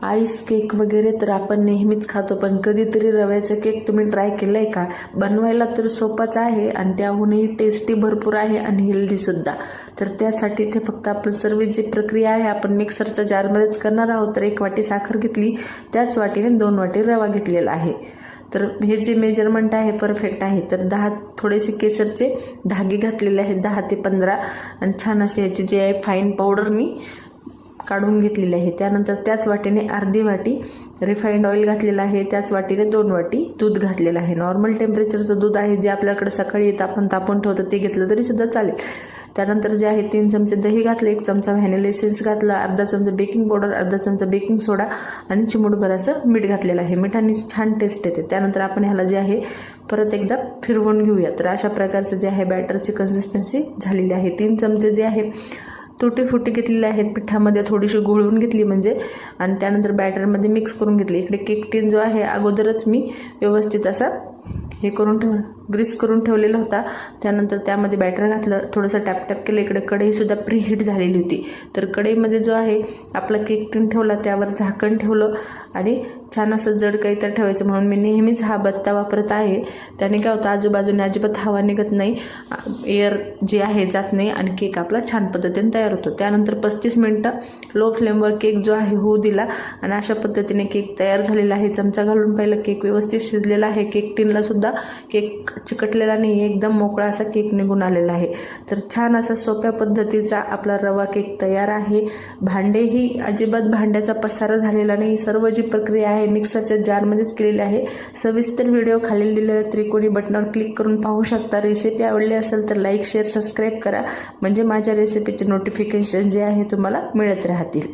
Ice cake वगैरे तर आपण नेहमीच खातो, पण कधीतरी रव्याचा केक तुम्ही ट्राय केलाय का? बनवायला तर सोपाच आहे आणि त्याहूनही टेस्टी भरपूर आहे आणि हेल्दीसुद्धा. तर त्यासाठी इथे फक्त आपलं सर्व जी प्रक्रिया आहे आपण मिक्सरच्या जारमध्येच करणार आहोत. तर 1 वाटी साखर घेतली, त्याच वाटीने 2 वाटी रवा घेतलेला आहे. तर हे जे मेजरमेंट आहे परफेक्ट आहे. तर 10 थोडेसे केसरचे धागे घातलेले आहेत, 10 ते 15, आणि छान असे ह्याची जे आहे फाईन पावडर मी काढून घेतलेली आहे. त्यानंतर त्याच वाटीने अर्धी वाटी रिफाइंड ऑइल घातलेलं आहे, त्याच वाटीने 2 वाटी दूध घातलेलं आहे. नॉर्मल टेम्परेचरचं दूध आहे, जे आपल्याकडे सकाळी आपण तापवून ठेवतो ते घेतलं तरी सुद्धा चालेल. त्यानंतर जे आहे 3 चमचे दही घातले, 1 चमचा व्हॅनिला एसेन्स घातला, अर्धा चमचा बेकिंग पावडर, अर्धा चमचा बेकिंग सोडा आणि चिमूटभर असं मीठ घातलेलं आहे. मिठाने छान टेस्ट येते. त्यानंतर आपण ह्याला जे आहे परत एकदा फिरवून घेऊया. तर अशा प्रकारचं जे आहे बॅटरची कन्सिस्टन्सी झालेली आहे. 3 चमचे जे आहे तुटी फुटी घेतलेले आहेत, पिठामध्ये थोडीशी घोळवून घेतली म्हणजे, आणि त्यानंतर बॅटरमध्ये मिक्स करून घेतली. इकडे केक टीन जो आहे अगोदरच मी व्यवस्थित असा हे करून ग्रीस करून ठेवलेला होता. त्यानंतर त्यामध्ये बॅटर घातलं, थोडंसं टॅप केलं. इकडे कढईसुद्धा प्रीहीट झालेली होती. तर कढईमध्ये जो आहे आपला केक टीन ठेवला, त्यावर झाकण ठेवलं आणि छान असं जड काही तर ठेवायचं. म्हणून मी नेहमीच हा बत्ता वापरत आहे. त्याने काय होतं, आजूबाजूने अजिबात हवा निघत नाही, एअर जे आहे जात नाही आणि केक आपला छान पद्धतीने तयार होतो. त्यानंतर 35 मिनटं लो फ्लेमवर केक जो आहे होऊ दिला आणि अशा पद्धतीने केक तयार झालेला आहे. चमचा घालून पाहिलं, केक व्यवस्थित शिजलेला आहे. केक टीनला सुद्धा केक चिकटलेला नाही, एकदम मोकळा असा केक निघून आलेला आहे. तर छान असा सोप्या पद्धतीचा आपला रवा केक तयार आहे. भांडेही अजिबात भांड्याचा पसारा झालेला नाही. सर्व जी प्रक्रिया आहे मिक्सरच्या जारमध्येच केलेली आहे. सविस्तर व्हिडिओ खाली दिलेल्या त्रिकोणी बटनावर क्लिक करून पाहू शकता. रेसिपी आवडली असेल तर लाईक, शेअर, सबस्क्राईब करा, म्हणजे माझ्या रेसिपीचे नोटिफिकेशन जे आहे तुम्हाला मिळत राहतील.